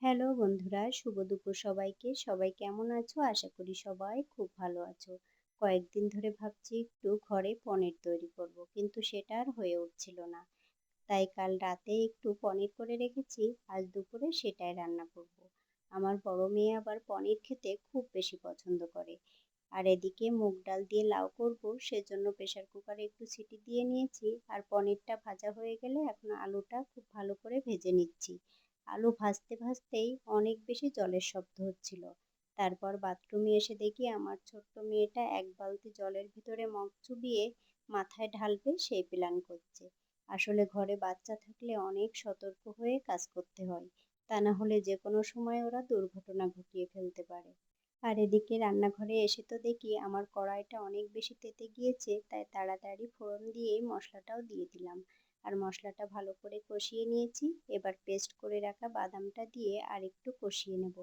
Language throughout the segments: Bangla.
হ্যালো বন্ধুরা, শুভ দুপুর সবাইকে। সবাই কেমন আছো? আশা করি সবাই খুব ভালো আছো। কয়েকদিন ধরে ভাবছি একটু ঘরে পনির তৈরি করব, কিন্তু সেটা আর হয়ে উঠছিল না। তাই কাল রাতে একটু পনির করে রেখেছি, আজ দুপুরে সেটাই রান্না করব। আমার বড় মেয়ে আবার পনির খেতে খুব বেশি পছন্দ করে। আর এদিকে মুগ ডাল দিয়ে লাউ করব, সেজন্য প্রেসার কুকারে একটু সিটি দিয়ে নিয়েছি। আর পনিরটা ভাজা হয়ে গেলে এখন আলুটা খুব ভালো করে ভেজে নিচ্ছি। আলু ভাজতে ভাজতেই অনেক বেশি জলের শব্দ হচ্ছিল। তারপর বাথরুমে এসে দেখি আমার ছোট্ট মেয়েটা এক বালতি জলের ভিতরে মগ চুবিয়ে মাথায় ঢালবে সেই প্ল্যান করছে। আসলে ঘরে বাচ্চা থাকলে অনেক সতর্ক হয়ে কাজ করতে হয়, তা না হলে যে কোনো সময় ওরা দুর্ঘটনা ঘটিয়ে ফেলতে পারে। আর এদিকে রান্নাঘরে এসে তো দেখি আমার কড়াইটা অনেক বেশি তেতে গিয়েছে, তাই তাড়াতাড়ি ফোড়ন দিয়ে মশলাটাও দিয়ে দিলাম। আর মশলাটা ভালো করে কষিয়ে নিয়েছি। এবার পেস্ট করে রাখা বাদামটা দিয়ে আর একটু কষিয়ে নেব।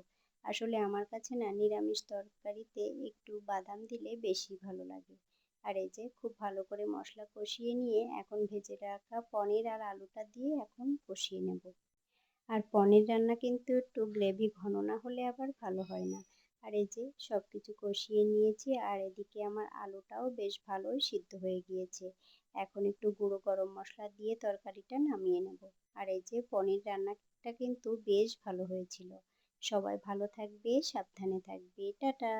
আসলে আমার কাছে না নিরামিষ তরকারিতে একটু বাদাম দিলে বেশি ভালো লাগে। আর এই যে খুব ভালো করে মশলা কষিয়ে নিয়ে এখন ভেজে রাখা পনির আর আলুটা দিয়ে এখন কষিয়ে নেব। আর পনির রান্না কিন্তু একটু গ্রেভি ঘন না হলে আবার ভালো হয় না। আর এই যে সব কিছু কষিয়ে নিয়েছি, আর এদিকে আমার আলুটাও বেশ ভালোই সিদ্ধ হয়ে গিয়েছে। এখন একটু গুঁড়ো গরম মশলা দিয়ে তরকারিটা নামিয়ে নেব। আর এই যে পনির রান্নাটা কিন্তু বেশ ভালো হয়েছিল। সবাই ভালো থাকবে, সাবধানে থাকবে, টাটা।